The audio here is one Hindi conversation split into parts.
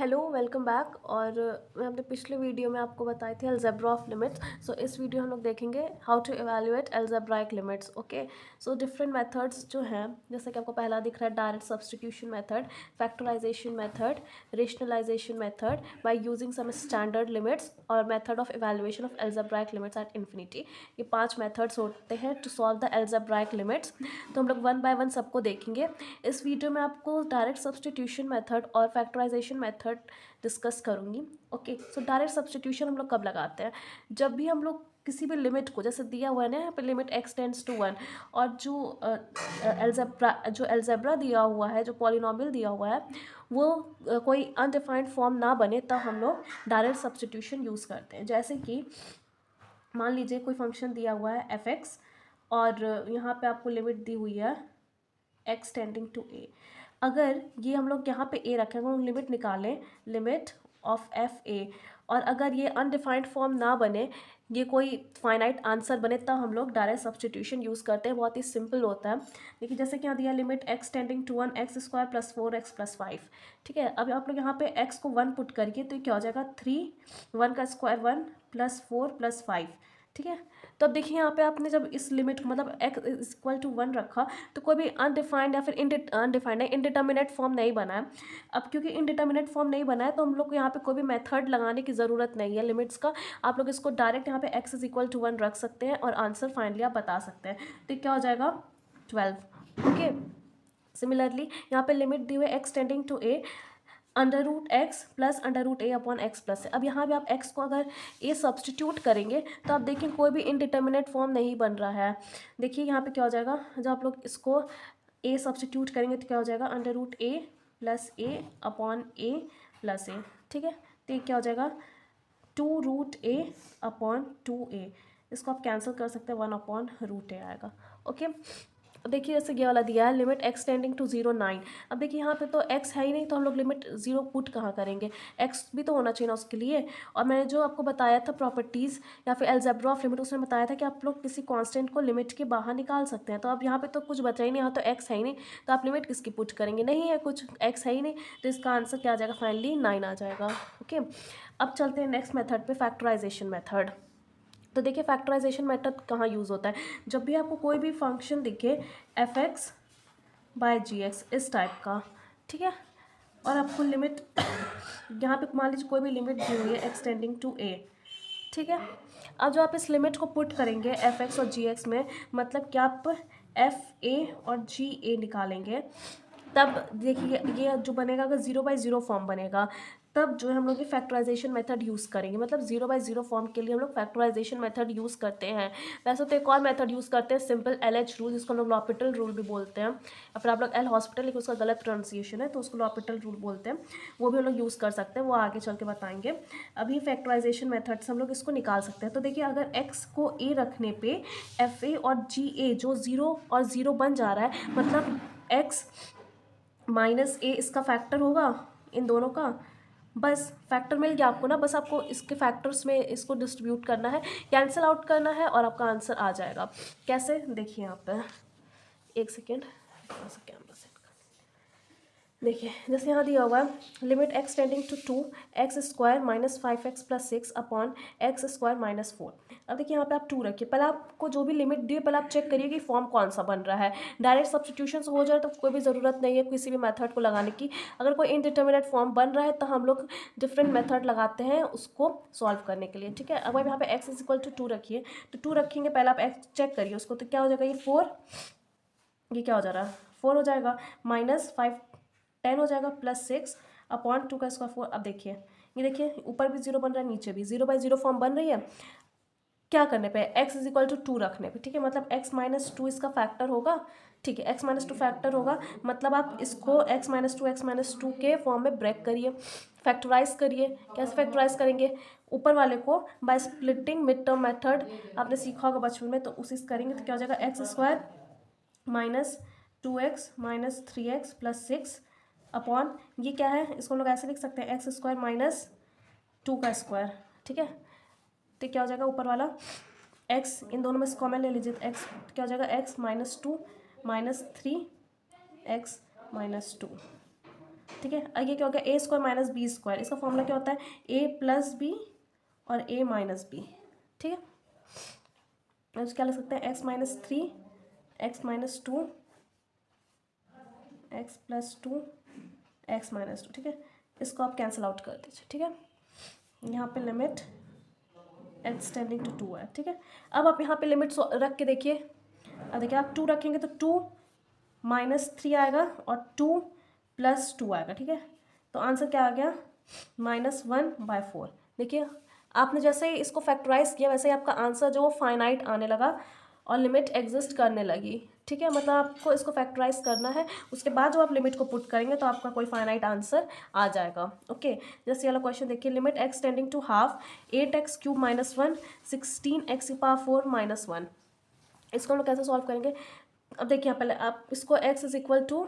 Hello welcome back. और मैं अपने पिछले वीडियो में आपको बताई थी अलजेब्रा ऑफ लिमिट्स। सो इस वीडियो हम लोग देखेंगे how to evaluate algebraic limits. Okay, so different methods जो हैं, जैसे कि आपको पहला दिख रहा है direct substitution method, factorisation method, rationalisation method by using some standard limits और method of evaluation of algebraic limits at infinity. ये 5 मेथड्स होते हैं to solve the algebraic limits. तो हम लोग वन बाय वन सबको देखेंगे। इस वीडियो में आपको डायरेक्ट सब्स्टिट्यूशन मेथड और फैक्टराइजेशन मेथड डिस्कस करूँगी। ओके, सो डायरेक्ट सब्स्टिट्यूशन हम लोग कब लगाते हैं? जब भी हम लोग किसी भी लिमिट को, जैसे दिया हुआ है ना यहाँ पे लिमिट x टेंड्स टू 1, और जो एल्जेब्रा दिया हुआ है, जो पॉलिनॉमियल दिया हुआ है, वो कोई अनडिफाइंड फॉर्म ना बने, तब हम लोग डायरेक्ट सब्स्टिट्यूशन यूज़ करते हैं। जैसे कि मान लीजिए कोई फंक्शन दिया हुआ है f(x) और यहाँ पे आपको लिमिट दी हुई है x टेंडिंग टू a। अगर ये हम लोग यहाँ पे a रखें, हम लिमिट निकालें, लिमिट ऑफ एफ ए, और अगर ये अनडिफाइंड फॉर्म ना बने, ये कोई फाइनाइट आंसर बने, तब हम लोग डायरेक्ट सब्स्टिट्यूशन यूज़ करते हैं। बहुत ही सिंपल होता है। देखिए जैसे कि यहाँ दिया limit x tending to 1 x square plus 4x plus 5। ठीक है, अब आप लोग यहाँ पे x को 1 पुट करिए तो क्या हो जाएगा, 3, 1 का स्क्वायर 1 प्लस 4 प्लस 5। ठीक है, तो अब देखिए यहाँ पे आपने जब इस लिमिट को मतलब x इक्वल टू 1 रखा, तो कोई भी अनडिफाइंड या फिर अनडिफाइंड है, इनडिटर्मिनेट फॉर्म नहीं बना है। अब क्योंकि इनडिटर्मिनेट फॉर्म नहीं बना है, तो हम लोग को यहाँ पे कोई भी मेथड लगाने की ज़रूरत नहीं है लिमिट्स का। आप लोग इसको डायरेक्ट यहाँ पे x इज इक्वल टू 1 रख सकते हैं और आंसर फाइनली आप बता सकते हैं। तो क्या हो जाएगा, 12। ओके, सिमिलरली यहाँ पे लिमिट दी हुई x tending to a, under root X plus under root A upon X plus है। अब यहाँ भी आप x को अगर a सब्सटीट्यूट करेंगे, तो आप देखिए कोई भी इनडिटर्मिनेट फॉर्म नहीं बन रहा है। देखिए यहाँ पे क्या हो जाएगा, जब आप लोग इसको a सब्सटीट्यूट करेंगे तो क्या हो जाएगा, अंडर रूट ए प्लस ए अपॉन ए प्लस ए। ठीक है, तो ये क्या हो जाएगा, 2 रूट ए अपॉन 2a। इसको आप कैंसिल कर सकते हैं, 1 अपॉन रूट ए आएगा। ओके, देखिए जैसे ये वाला दिया है लिमिट x टेंडिंग टू 0 9। अब देखिए यहाँ पे तो x है ही नहीं, तो हम लोग लिमिट 0 पुट कहाँ करेंगे, x भी तो होना चाहिए ना उसके लिए। और मैंने जो आपको बताया था प्रॉपर्टीज़ या फिर अलजेब्रा ऑफ लिमिट, उसमें बताया था कि आप लोग किसी कांस्टेंट को लिमिट के बाहर निकाल सकते हैं। तो अब यहाँ पे तो कुछ बचा ही नहीं, यहाँ तो x है ही नहीं, तो आप लिमिट किसकी पुट करेंगे, नहीं है कुछ, x है ही नहीं, तो इसका आंसर क्या आ जाएगा, फाइनली 9 आ जाएगा। ओके, अब चलते हैं नेक्स्ट मेथड पे, फैक्टराइजेशन मेथड। तो देखिए फैक्टराइजेशन मेथड कहाँ यूज़ होता है, जब भी आपको कोई भी फंक्शन दिखे f(x) बाय g(x) इस टाइप का, ठीक है, और आपको लिमिट यहाँ पे मान लीजिए कोई भी लिमिट दी हुई है x टेंडिंग टू a। ठीक है, अब जो आप इस लिमिट को पुट करेंगे f(x) और g(x) में, मतलब कि आप f(a) और g(a) निकालेंगे, तब देखिए ये जो बनेगा, अगर 0/0 फॉर्म बनेगा, तब जो है हम लोग ये फैक्टराइजेशन मेथड यूज़ करेंगे। मतलब 0/0 फॉर्म के लिए हम लोग फैक्टराइजेशन मेथड यूज़ करते हैं। वैसे तो एक और मेथड यूज़ करते हैं, सिंपल LH रूल, जिसको हम लोग लॉपिटल रूल भी बोलते हैं, या फिर आप लोग L हॉस्पिटल, लेकिन उसका गलत प्रोनाउंसिएशन है, तो उसको लॉपिटल रूल बोलते हैं। वो भी हम लोग यूज़ कर सकते हैं, वो आगे चल के बताएंगे। अभी फैक्टराइजेशन मेथड से हम लोग इसको निकाल सकते हैं। तो देखिए अगर x को a रखने पे fa और ga जो 0 और 0 बन जा रहा है, मतलब x माइनस a इसका फैक्टर होगा इन दोनों का। बस फैक्टर मिल गया आपको ना, बस आपको इसके फैक्टर्स में इसको डिस्ट्रीब्यूट करना है, कैंसिल आउट करना है, और आपका आंसर आ जाएगा। कैसे, देखिए यहाँ पे, एक सेकेंड, कैमरा से देखिए, जैसे यहाँ दिया हुआ है limit x tending to 2 X square minus 5x plus 6 upon X square minus 4। अब देखिए यहाँ पे आप 2 रखिए, पहले आपको जो भी लिमिट दी है, पहले आप चेक करिए कि फॉर्म कौन सा बन रहा है। डायरेक्ट सब्स्टिट्यूशन से हो जाए तो कोई भी ज़रूरत नहीं है किसी भी मेथड को लगाने की। अगर कोई इनडिटर्मिनेट फॉर्म बन रहा है, तो हम लोग डिफरेंट मेथड लगाते हैं उसको सॉल्व करने के लिए। ठीक है, अब यहाँ पे x इज इक्वल टू 2 रखिए, तो 2 रखेंगे, पहले आप x चेक करिए उसको, तो क्या हो जाएगा, ये 4, ये क्या हो जा रहा है, 4 हो जाएगा, माइनस 5 10 हो जाएगा, प्लस 6 अपॉन 2 का स्क्वायर 4। अब देखिए, ये देखिए ऊपर भी 0 बन रहा है, नीचे भी 0/0 फॉर्म बन रही है। क्या करने पे, x इज इक्वल टू 2 रखने पे। ठीक है, मतलब x माइनस 2 इसका फैक्टर होगा। ठीक है, x माइनस 2 फैक्टर होगा, मतलब आप इसको x माइनस 2 के फॉर्म में ब्रेक करिए, फैक्टराइज करिए। कैसे फैक्टराइज करेंगे, ऊपर वाले को by splitting mid term method, आपने सीखा होगा बचपन में, तो उसी से करेंगे। तो क्या हो जाएगा, x square minus 2x minus 3x plus 6 upon, ये क्या है, इसको हम लोग ऐसे लिख सकते हैं, एक्स स्क्वायर माइनस 2 का स्क्वायर। ठीक है, तो क्या हो जाएगा, ऊपर वाला x इन दोनों में से कॉमन ले लीजिए, तो x क्या हो जाएगा, x minus 2 minus 3 x minus 2। ठीक है। ये क्या हो गया, ए स्क्वायर माइनस बी स्क्वायर, इसका फॉर्मूला क्या होता है, ए प्लस बी और ए माइनस बी। ठीक है, तो क्या लिख सकते हैं, x minus three, x minus two, x plus two, x minus two. ठीक है, इसको आप कैंसिल आउट कर दीजिए। ठीक है, यहाँ पे limit X tending to two है। ठीक है, अब आप यहाँ पे लिमिट रख के देखिए। अब देखिए, आप टू रखेंगे तो टू माइनस थ्री आएगा और टू प्लस टू आएगा। ठीक है, तो आंसर क्या आ गया, -1/4। देखिए, आपने जैसे ही इसको फैक्टराइज किया वैसे ही आपका आंसर जो फाइनाइट आने लगा और लिमिट एग्जिस्ट करने लगी। ठीक है, मतलब आपको इसको फैक्टराइज करना है, उसके बाद जो आप लिमिट को पुट करेंगे तो आपका कोई फाइनाइट आंसर आ जाएगा। ओके, जैसे वाला क्वेश्चन देखिए, limit X tending to half 8x³ -1 16x⁴ इसको हम लोग कैसे सॉल्व करेंगे। अब देखिए, पहले आप इसको x =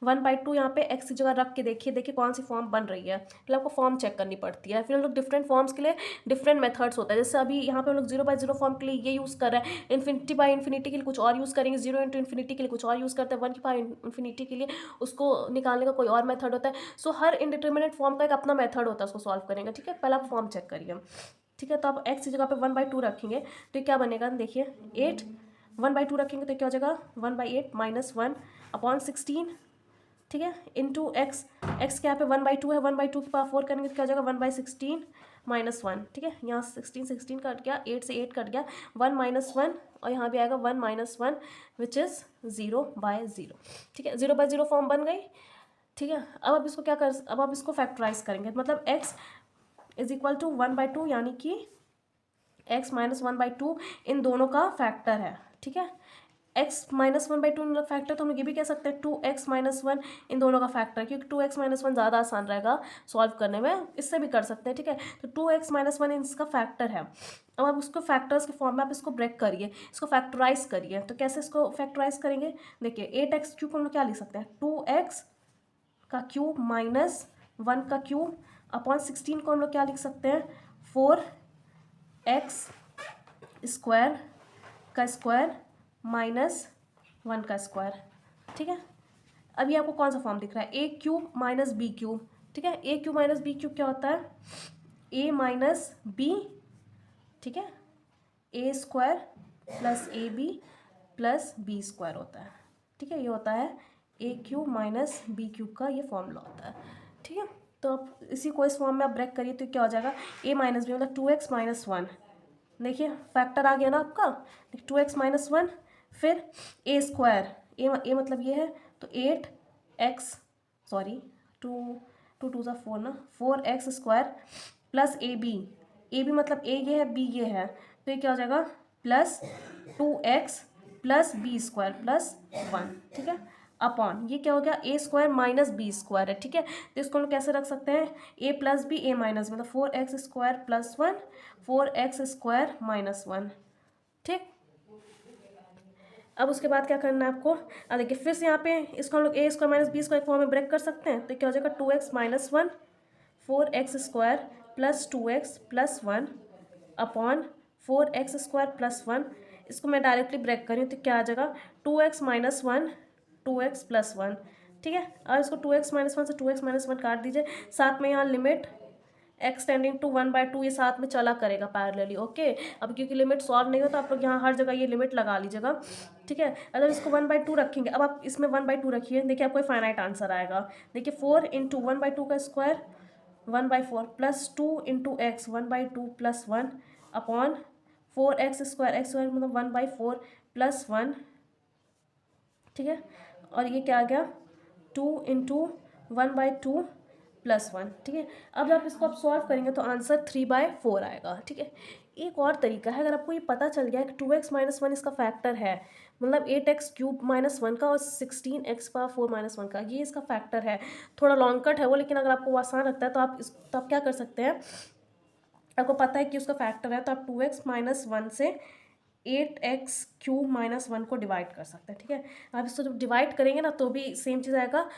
1/2 यहाँ पे x की जगह रख के देखिए कौन सी फॉर्म बन रही है। फिर आपको फॉर्म चेक करनी पड़ती है, फिर हम लोग डिफरेंट फॉर्म्स के लिए डिफरेंट मेथड्स होता है। जैसे अभी यहाँ पे हम लोग 0/0 फॉर्म के लिए ये यूज़ कर रहे हैं, ∞/∞ के लिए कुछ और यूज़ करेंगे, 0 × ∞ के लिए कुछ और यूज़ करते हैं, 1/∞ के लिए उसको निकालने का कोई और मेथड होता है। सो हर इनडिटर्मिनेट फॉर्म का एक अपना मेथड होता है उसको सॉल्व करेंगे। ठीक है, पहले आप फॉर्म चेक करिए। ठीक है, तो आप x की जगह पे 1/2 रखेंगे तो क्या बनेगा, देखिए 8, 1/2 रखेंगे तो क्या हो जाएगा, 1/8 -1/16। ठीक है, इंटू एक्स, एक्स के यहाँ पे 1/2 है, 1/2 की पावर 4 करेंगे तो क्या हो जाएगा, 1/16 -1। ठीक है, यहाँ 16 कट गया, 8 से 8 कट गया, 1 -1 और यहाँ भी आएगा 1 -1 विच इज़ 0/0। ठीक है, 0/0 फॉर्म बन गई। ठीक है, अब आप इसको क्या कर, अब आप इसको फैक्टराइज करेंगे, मतलब x = 1/2 यानी कि x -1/2 इन दोनों का फैक्टर है। ठीक है, x -1/2 इन फैक्टर, तो हम ये भी कह सकते हैं 2x -1 इन दोनों का फैक्टर, क्योंकि 2x -1 ज़्यादा आसान रहेगा सॉल्व करने में, इससे भी कर सकते हैं। ठीक है, तो 2x -1 इसका फैक्टर है। अब आप उसको फैक्टर्स के फॉर्म में आप इसको ब्रेक करिए, इसको फैक्टराइज करिए। तो कैसे इसको फैक्टराइज करेंगे, देखिए 8x³ हम लोग क्या लिख सकते हैं, 2x का क्यूब -1 का क्यूब अपॉन 16 को हम लोग क्या लिख सकते हैं, 4x² का स्क्वायर -1 का स्क्वायर। ठीक है, अभी आपको कौन सा फॉर्म दिख रहा है, a³ -b³। ठीक है, a³ -b³ क्या होता है, a माइनस बी। ठीक है, a² + ab + b² होता है। ठीक है, ये होता है a³ - b³ का ये फॉर्मूला होता है। ठीक है, तो आप इसी को इस फॉर्म में आप ब्रेक करिए तो क्या हो जाएगा, a - b मतलब 2x - 1। देखिए फैक्टर आ गया ना आपका, 2x - 1, फिर a², a मतलब ये है तो 8x, सॉरी 2 2 4 ना, 4x² + ab मतलब a ये है, b ये है, तो ये क्या हो जाएगा, +2x + b² + 1। ठीक है, अपॉन ये क्या हो गया, a² - b² है। ठीक है, तो इसको हम लोग कैसे रख सकते हैं, a + b a - b मतलब 4x² + 1 4x² - 1। ठीक, अब उसके बाद क्या करना है आपको, अब देखिए फिर से यहाँ पे इसको हम लोग a² - b² एक फॉर्म में ब्रेक कर सकते हैं, तो क्या हो जाएगा, 2x - 1 4x² + 2x + 1 upon 4x² + 1। इसको मैं डायरेक्टली ब्रेक करी तो क्या आ जाएगा, 2x - 1 2x + 1। ठीक है, और इसको 2x - 1 से 2x - 1 काट दीजिए, साथ में यहाँ लिमिट x टेंडिंग टू 1/2 ये साथ में चला करेगा पैरेलली। ओके, अब क्योंकि लिमिट सॉल्व नहीं हो तो आप लोग यहाँ हर जगह ये लिमिट लगा लीजिएगा। ठीक है, अगर इसको 1/2 रखेंगे, अब आप इसमें 1/2 रखिए, देखिए आपको फाइनाइट आंसर आएगा। देखिए 4 × 1/2 का square 1/4 + 2 × x 1/2 + 1 upon 4x² x² मतलब 1/4 + 1। ठीक है, और ये क्या आ गया, 2 × 1/2 + 1। ठीक है, अब आप इसको आप सॉल्व करेंगे तो आंसर 3/4 आएगा। ठीक है, एक और तरीका है, अगर आपको ये पता चल गया कि 2x - 1 इसका फैक्टर है, मतलब 8x³ -1 का और 16x⁴ -1 का, ये इसका फैक्टर है। थोड़ा लॉन्ग कट है वो, लेकिन अगर आपको आसान लगता है तो आप क्या कर सकते हैं, आपको पता है कि उसका फैक्टर है तो आप 2x - 1 से 8x³ - 1 को डिवाइड कर सकते हैं। ठीक है, आप इसको जब डिवाइड करेंगे ना तो भी सेम चीज़ आएगा,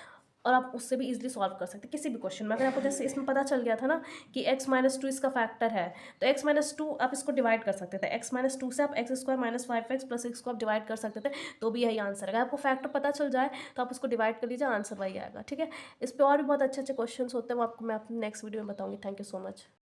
और आप उससे भी इजीली सॉल्व कर सकते हैं किसी भी क्वेश्चन में। अगर आपको जैसे इसमें पता चल गया था ना कि x-2 इसका फैक्टर है, तो x-2 आप इसको डिवाइड कर सकते थे, x-2 से आप x² - 5x + 6 को आप डिवाइड कर सकते थे, तो भी यही आंसर है। अगर आपको फैक्टर पता चल जाए तो आप उसको डिवाइड कर लीजिए, आंसर वही आएगा। ठीक है, इस पर और भी बहुत अच्छे अच्छे क्वेश्चन होते हैं, वो आपको मैं अपने नेक्स्ट वीडियो में बताऊँगी। Thank you so much.